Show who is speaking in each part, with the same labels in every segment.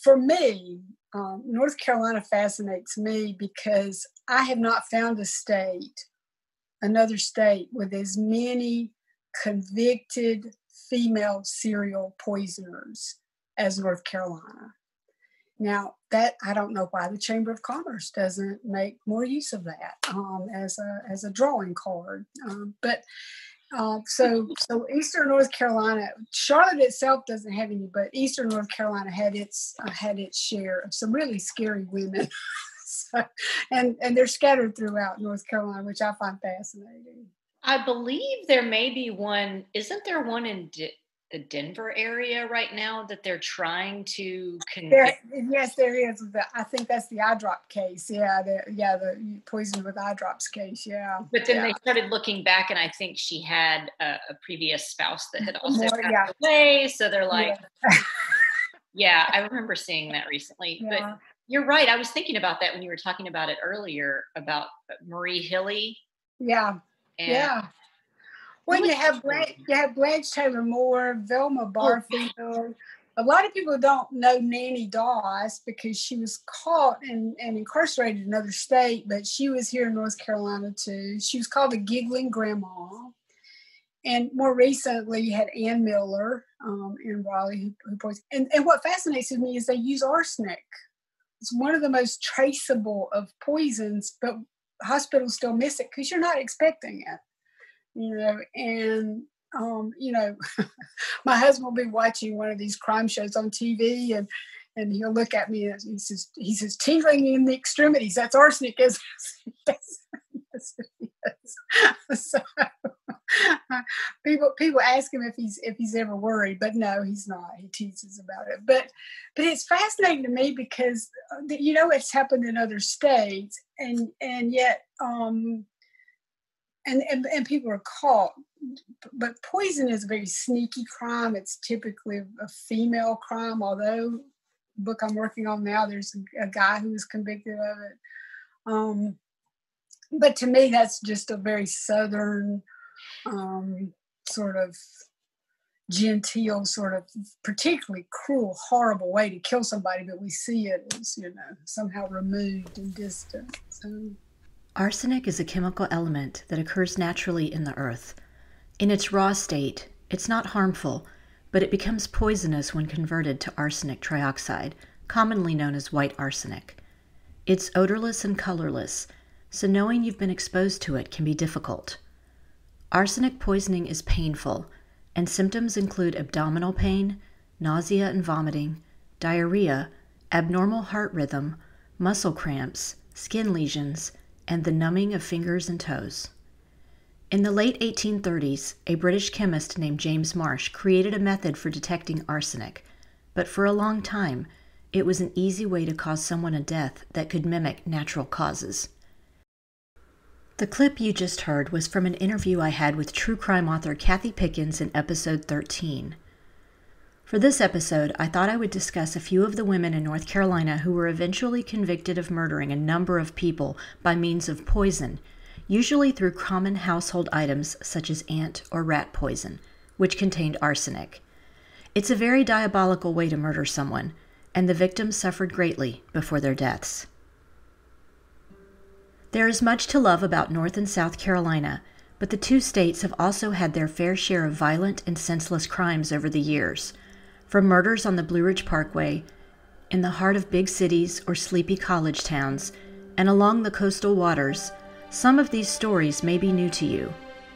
Speaker 1: For me, North Carolina fascinates me because I have not found another state with as many convicted female serial poisoners as North Carolina. Now, that I don't know why the Chamber of Commerce doesn't make more use of that as a drawing card. So Eastern North Carolina, Charlotte itself doesn't have any, but Eastern North Carolina had its share of some really scary women. and they're scattered throughout North Carolina, which I find fascinating.
Speaker 2: I believe there may be one. Isn't there one in the Denver area right now that they're trying to convict?
Speaker 1: Yes, there is. I think that's the eye drop case. Yeah, the poison with eye drops case. Yeah.
Speaker 2: But then they started looking back, and I think she had a previous spouse that had also passed away. So they're like, yeah, I remember seeing that recently. Yeah. But you're right. I was thinking about that when you were talking about it earlier about Marie Hilly.
Speaker 1: Yeah. Well, you have Blanche Taylor Moore, Velma Barfield. A lot of people don't know Nannie Doss because she was caught and incarcerated in another state, but she was here in North Carolina too. She was called the Giggling Grandma. And more recently, you had Ann Miller in Raleigh who poisoned. And what fascinates me is they use arsenic. It's one of the most traceable of poisons, but hospitals still miss it because you're not expecting it. My husband will be watching one of these crime shows on TV and he'll look at me and he says, tingling in the extremities. That's arsenic, isn't it? So people ask him if he's ever worried, but no, he's not. He teases about it. But it's fascinating to me because it's happened in other states and yet and people are caught. But poison is a very sneaky crime. It's typically a female crime, although the book I'm working on now, there's a guy who was convicted of it. But to me, that's just a very Southern sort of genteel, sort of particularly cruel, horrible way to kill somebody, but we see it as, somehow removed and distant. So.
Speaker 3: Arsenic is a chemical element that occurs naturally in the earth. In its raw state, it's not harmful, but it becomes poisonous when converted to arsenic trioxide, commonly known as white arsenic. It's odorless and colorless, so knowing you've been exposed to it can be difficult. Arsenic poisoning is painful, and symptoms include abdominal pain, nausea and vomiting, diarrhea, abnormal heart rhythm, muscle cramps, skin lesions, and the numbing of fingers and toes. In the late 1830s, a British chemist named James Marsh created a method for detecting arsenic, but for a long time, it was an easy way to cause someone a death that could mimic natural causes. The clip you just heard was from an interview I had with true crime author Kathy Pickens in episode 13. For this episode, I thought I would discuss a few of the women in North Carolina who were eventually convicted of murdering a number of people by means of poison, usually through common household items such as ant or rat poison, which contained arsenic. It's a very diabolical way to murder someone, and the victims suffered greatly before their deaths. There is much to love about North and South Carolina, but the two states have also had their fair share of violent and senseless crimes over the years, from murders on the Blue Ridge Parkway, in the heart of big cities or sleepy college towns, and along the coastal waters. Some of these stories may be new to you.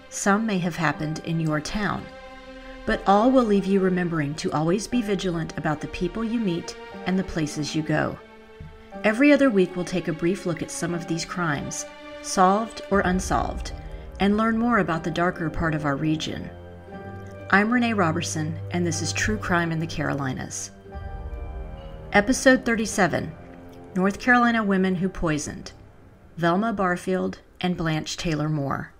Speaker 3: Some may have happened in your town. But all will leave you remembering to always be vigilant about the people you meet and the places you go. Every other week we'll take a brief look at some of these crimes, solved or unsolved, and learn more about the darker part of our region. I'm Renee Roberson, and this is True Crime in the Carolinas. Episode 37, North Carolina Women Who Poisoned, Velma Barfield and Blanche Taylor Moore.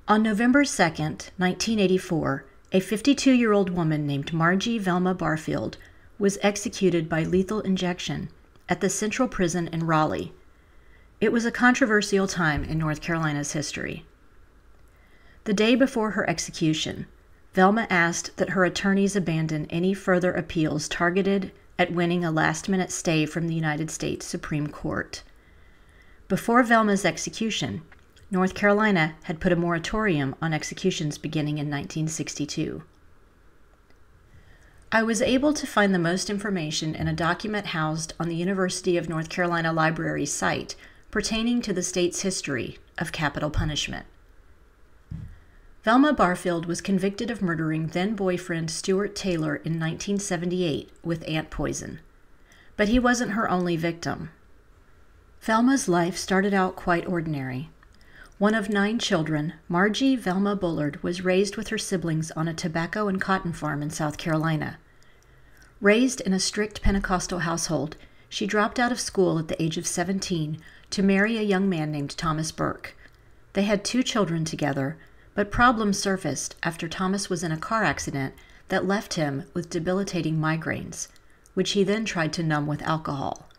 Speaker 3: On November 2nd, 1984, a 52-year-old woman named Margie Velma Barfield was executed by lethal injection at the Central Prison in Raleigh. It was a controversial time in North Carolina's history. The day before her execution, Velma asked that her attorneys abandon any further appeals targeted at winning a last-minute stay from the United States Supreme Court. Before Velma's execution, North Carolina had put a moratorium on executions beginning in 1962. I was able to find the most information in a document housed on the University of North Carolina Library's site pertaining to the state's history of capital punishment. Velma Barfield was convicted of murdering then-boyfriend Stuart Taylor in 1978 with ant poison. But he wasn't her only victim. Velma's life started out quite ordinary. One of 9 children, Margie Velma Bullard was raised with her siblings on a tobacco and cotton farm in South Carolina. Raised in a strict Pentecostal household, she dropped out of school at the age of 17 to marry a young man named Thomas Burke. They had 2 children together, but problems surfaced after Thomas was in a car accident that left him with debilitating migraines, which he then tried to numb with alcohol.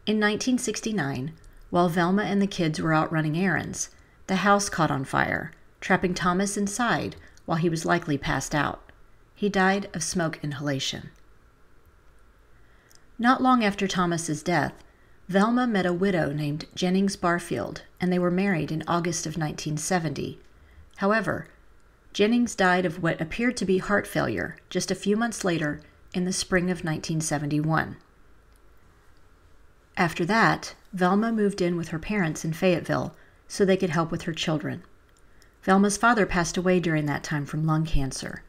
Speaker 3: In 1969, while Velma and the kids were out running errands, the house caught on fire, trapping Thomas inside while he was likely passed out. He died of smoke inhalation. Not long after Thomas's death, Velma met a widow named Jennings Barfield, and they were married in August of 1970. However, Jennings died of what appeared to be heart failure just a few months later in the spring of 1971. After that, Velma moved in with her parents in Fayetteville so they could help with her children. Velma's father passed away during that time from lung cancer.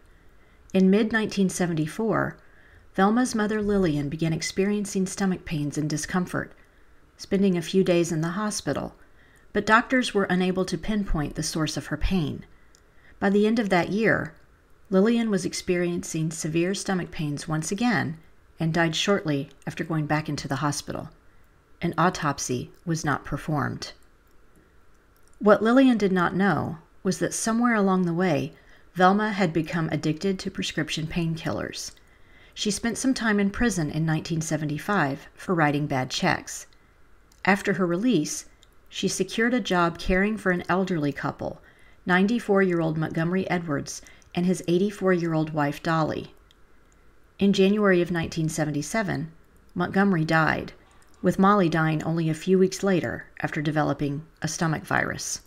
Speaker 3: In mid-1974, Velma's mother Lillian began experiencing stomach pains and discomfort, spending a few days in the hospital, but doctors were unable to pinpoint the source of her pain. By the end of that year, Lillian was experiencing severe stomach pains once again and died shortly after going back into the hospital. An autopsy was not performed. What Lillian did not know was that somewhere along the way, Velma had become addicted to prescription painkillers. She spent some time in prison in 1975 for writing bad checks. After her release, she secured a job caring for an elderly couple, 94-year-old Montgomery Edwards and his 84-year-old wife Dolly. In January of 1977, Montgomery died, with Molly dying only a few weeks later after developing a stomach virus.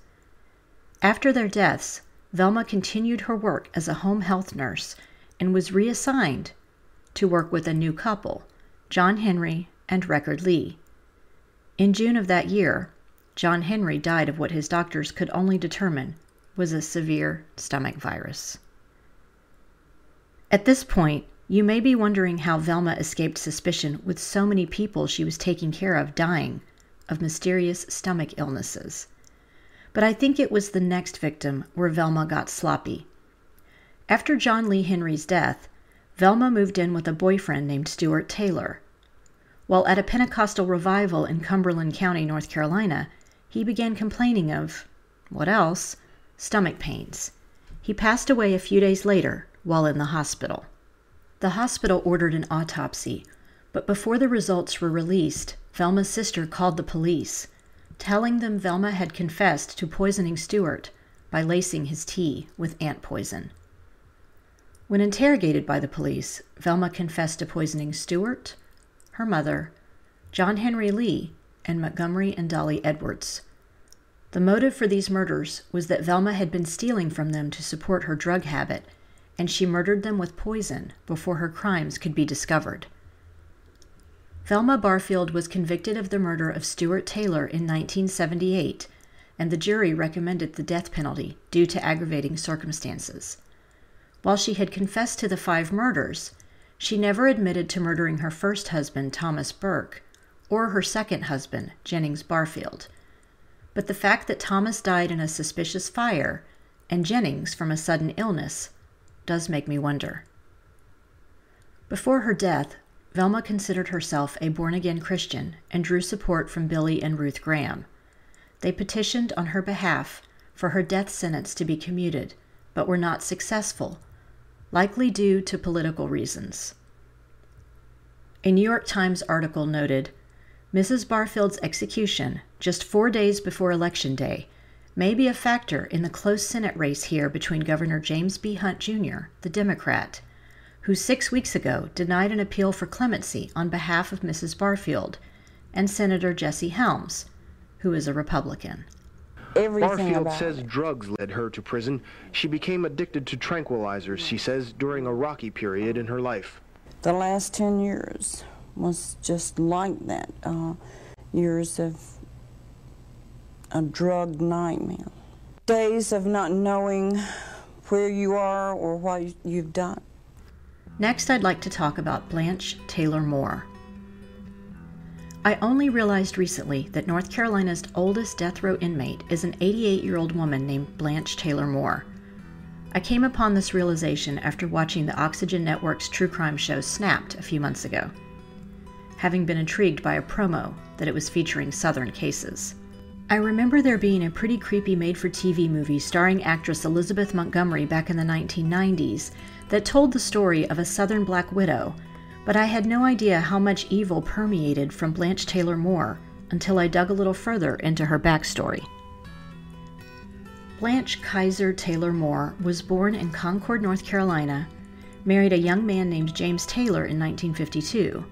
Speaker 3: After their deaths, Velma continued her work as a home health nurse and was reassigned to work with a new couple, John Henry and Record Lee. In June of that year, John Henry died of what his doctors could only determine was a severe stomach virus. At this point, you may be wondering how Velma escaped suspicion with so many people she was taking care of dying of mysterious stomach illnesses. But I think it was the next victim where Velma got sloppy. After John Lee Henry's death, Velma moved in with a boyfriend named Stuart Taylor. While at a Pentecostal revival in Cumberland County, North Carolina, he began complaining of, what else? Stomach pains. He passed away a few days later while in the hospital. The hospital ordered an autopsy, but before the results were released, Velma's sister called the police, telling them Velma had confessed to poisoning Stuart by lacing his tea with ant poison. When interrogated by the police, Velma confessed to poisoning Stuart, her mother, John Henry Lee, and Montgomery and Dolly Edwards. The motive for these murders was that Velma had been stealing from them to support her drug habit, and she murdered them with poison before her crimes could be discovered. Velma Barfield was convicted of the murder of Stuart Taylor in 1978, and the jury recommended the death penalty due to aggravating circumstances. While she had confessed to the 5 murders, she never admitted to murdering her first husband, Thomas Burke, or her second husband, Jennings Barfield. But the fact that Thomas died in a suspicious fire and Jennings from a sudden illness does make me wonder. Before her death, Velma considered herself a born-again Christian and drew support from Billy and Ruth Graham. They petitioned on her behalf for her death sentence to be commuted, but were not successful, likely due to political reasons. A New York Times article noted, Mrs. Barfield's execution, just 4 days before Election Day, may be a factor in the close Senate race here between Governor James B. Hunt Jr., the Democrat, who 6 weeks ago denied an appeal for clemency on behalf of Mrs. Barfield, and Senator Jesse Helms, who is a Republican.
Speaker 4: Barfield says drugs led her to prison. She became addicted to tranquilizers, she says, during a rocky period in her life.
Speaker 5: The last 10 years was just like that. Years of a drug nightmare. Days of not knowing where you are or what you've done.
Speaker 3: Next, I'd like to talk about Blanche Taylor Moore. I only realized recently that North Carolina's oldest death row inmate is an 88-year-old woman named Blanche Taylor Moore. I came upon this realization after watching the Oxygen Network's true crime show Snapped a few months ago, having been intrigued by a promo that it was featuring Southern cases. I remember there being a pretty creepy made-for-TV movie starring actress Elizabeth Montgomery back in the 1990s that told the story of a Southern black widow, but I had no idea how much evil permeated from Blanche Taylor Moore until I dug a little further into her backstory. Blanche Kaiser Taylor Moore was born in Concord, North Carolina, married a young man named James Taylor in 1952.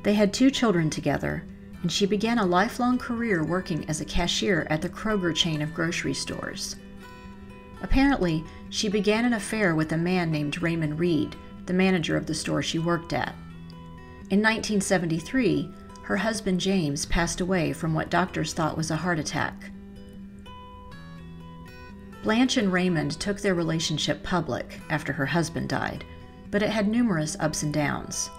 Speaker 3: They had 2 children together, and she began a lifelong career working as a cashier at the Kroger chain of grocery stores. Apparently, she began an affair with a man named Raymond Reed, the manager of the store she worked at. In 1973, her husband James passed away from what doctors thought was a heart attack. Blanche and Raymond took their relationship public after her husband died, but it had numerous ups and downs.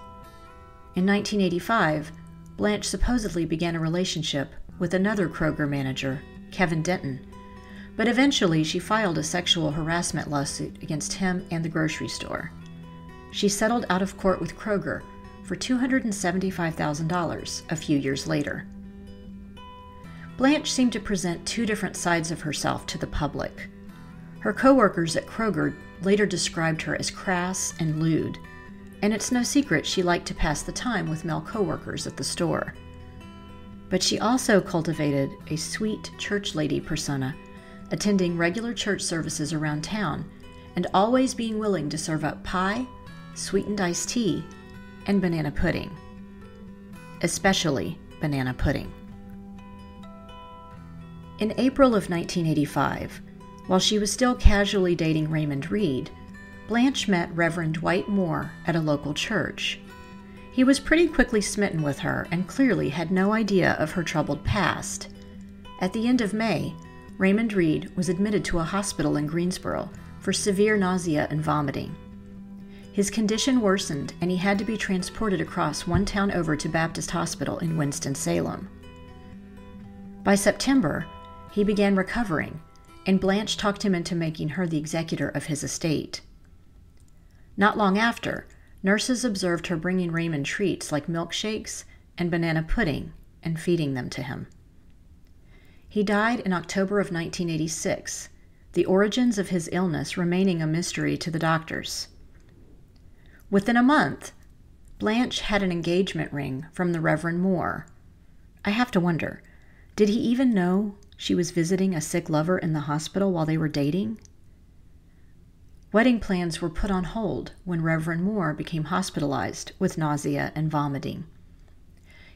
Speaker 3: In 1985, Blanche supposedly began a relationship with another Kroger manager, Kevin Denton, but eventually she filed a sexual harassment lawsuit against him and the grocery store. She settled out of court with Kroger for $275,000 a few years later. Blanche seemed to present 2 different sides of herself to the public. Her co-workers at Kroger later described her as crass and lewd, and it's no secret she liked to pass the time with male co-workers at the store. But she also cultivated a sweet church lady persona, attending regular church services around town and always being willing to serve up pie, sweetened iced tea, and banana pudding. Especially banana pudding. In April of 1985, while she was still casually dating Raymond Reed, Blanche met Reverend Dwight Moore at a local church. He was pretty quickly smitten with her and clearly had no idea of her troubled past. At the end of May, Raymond Reed was admitted to a hospital in Greensboro for severe nausea and vomiting. His condition worsened and he had to be transported across one town over to Baptist Hospital in Winston-Salem. By September, he began recovering, and Blanche talked him into making her the executor of his estate. Not long after, nurses observed her bringing Raymond treats like milkshakes and banana pudding and feeding them to him. He died in October of 1986, the origins of his illness remaining a mystery to the doctors. Within a month, Blanche had an engagement ring from the Reverend Moore. I have to wonder, did he even know she was visiting a sick lover in the hospital while they were dating? Wedding plans were put on hold when Reverend Moore became hospitalized with nausea and vomiting.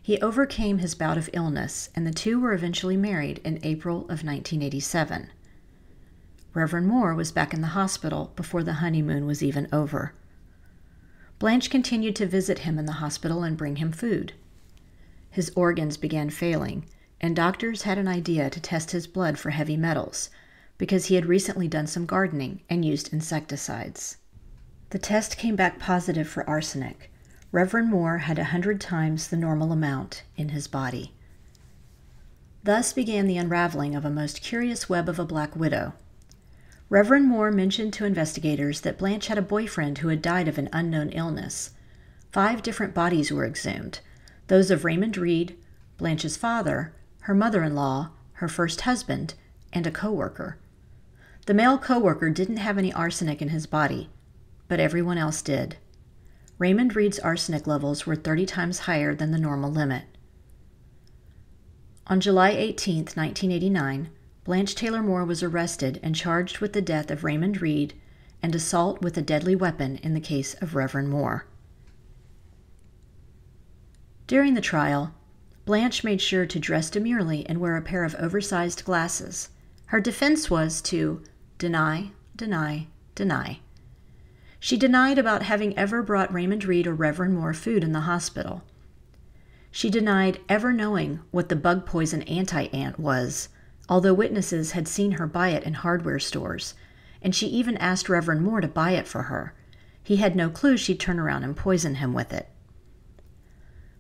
Speaker 3: He overcame his bout of illness, and the 2 were eventually married in April of 1987. Reverend Moore was back in the hospital before the honeymoon was even over. Blanche continued to visit him in the hospital and bring him food. His organs began failing, and doctors had an idea to test his blood for heavy metals, because he had recently done some gardening and used insecticides. The test came back positive for arsenic. Reverend Moore had 100 times the normal amount in his body. Thus began the unraveling of a most curious web of a black widow. Reverend Moore mentioned to investigators that Blanche had a boyfriend who had died of an unknown illness. 5 different bodies were exhumed, those of Raymond Reed, Blanche's father, her mother-in-law, her first husband, and a co-worker. The male co-worker didn't have any arsenic in his body, but everyone else did. Raymond Reed's arsenic levels were 30 times higher than the normal limit. On July 18, 1989, Blanche Taylor Moore was arrested and charged with the death of Raymond Reed and assault with a deadly weapon in the case of Reverend Moore. During the trial, Blanche made sure to dress demurely and wear a pair of oversized glasses. Her defense was to deny, deny, deny. She denied about having ever brought Raymond Reed or Reverend Moore food in the hospital. She denied ever knowing what the bug poison anti-ant was, although witnesses had seen her buy it in hardware stores, and she even asked Reverend Moore to buy it for her. He had no clue she'd turn around and poison him with it.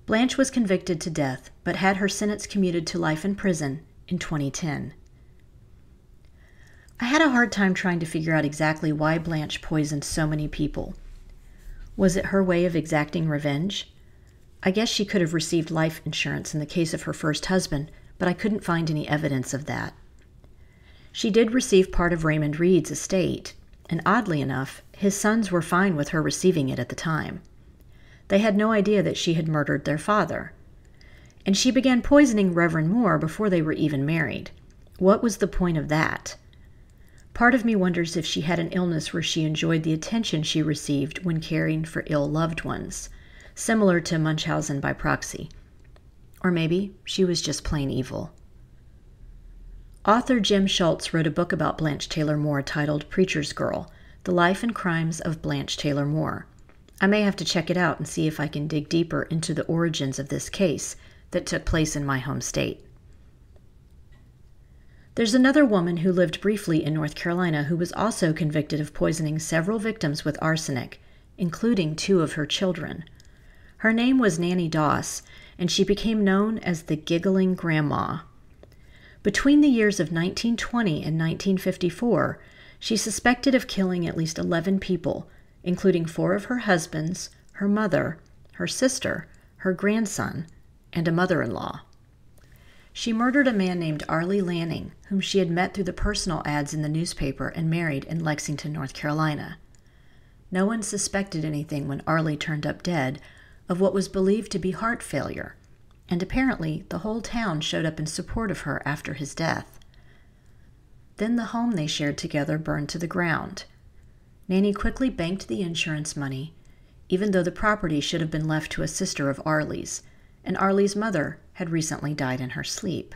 Speaker 3: Blanche was convicted to death, but had her sentence commuted to life in prison in 2010. I had a hard time trying to figure out exactly why Blanche poisoned so many people. Was it her way of exacting revenge? I guess she could have received life insurance in the case of her first husband, but I couldn't find any evidence of that. She did receive part of Raymond Reed's estate, and oddly enough, his sons were fine with her receiving it at the time. They had no idea that she had murdered their father. And she began poisoning Reverend Moore before they were even married. What was the point of that? Part of me wonders if she had an illness where she enjoyed the attention she received when caring for ill loved ones, similar to Munchausen by proxy. Or maybe she was just plain evil. Author Jim Schultz wrote a book about Blanche Taylor Moore titled Preacher's Girl, The Life and Crimes of Blanche Taylor Moore. I may have to check it out and see if I can dig deeper into the origins of this case that took place in my home state. There's another woman who lived briefly in North Carolina who was also convicted of poisoning several victims with arsenic, including 2 of her children. Her name was Nannie Doss, and she became known as the Giggling Grandma. Between the years of 1920 and 1954, she suspected of killing at least 11 people, including 4 of her husbands, her mother, her sister, her grandson, and a mother-in-law. She murdered a man named Arlie Lanning, whom she had met through the personal ads in the newspaper and married in Lexington, North Carolina. No one suspected anything when Arlie turned up dead of what was believed to be heart failure, and apparently the whole town showed up in support of her after his death. Then the home they shared together burned to the ground. Nannie quickly banked the insurance money, even though the property should have been left to a sister of Arlie's, and Arlie's mother had recently died in her sleep.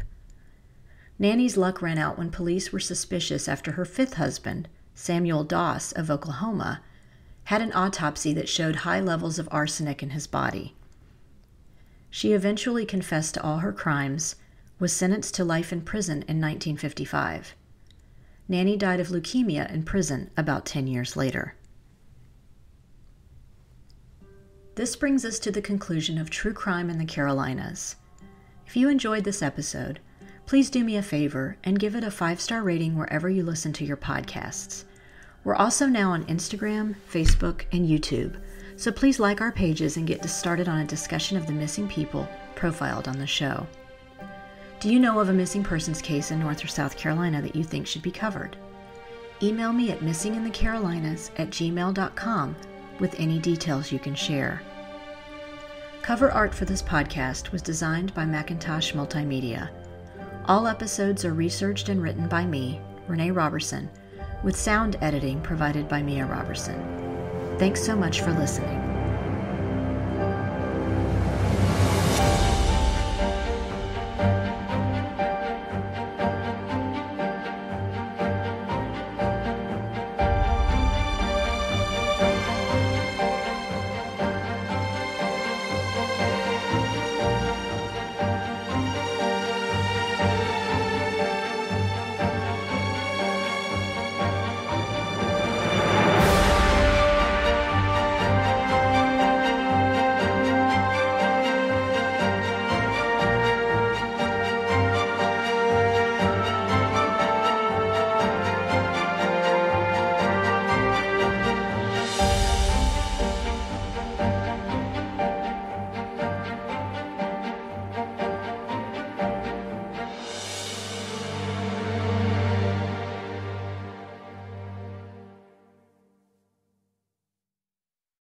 Speaker 3: Nannie's luck ran out when police were suspicious after her 5th husband, Samuel Doss of Oklahoma, had an autopsy that showed high levels of arsenic in his body. She eventually confessed to all her crimes, was sentenced to life in prison in 1955. Nannie died of leukemia in prison about 10 years later. This brings us to the conclusion of True Crime in the Carolinas. If you enjoyed this episode, please do me a favor and give it a 5-star rating wherever you listen to your podcasts. We're also now on Instagram, Facebook, and YouTube, so please like our pages and get started on a discussion of the missing people profiled on the show. Do you know of a missing persons case in North or South Carolina that you think should be covered? Email me at missinginthecarolinas@gmail.com with any details you can share. Cover art for this podcast was designed by Mackintosh Multimedia. All episodes are researched and written by me, Renee Roberson, with sound editing provided by Mia Roberson. Thanks so much for listening.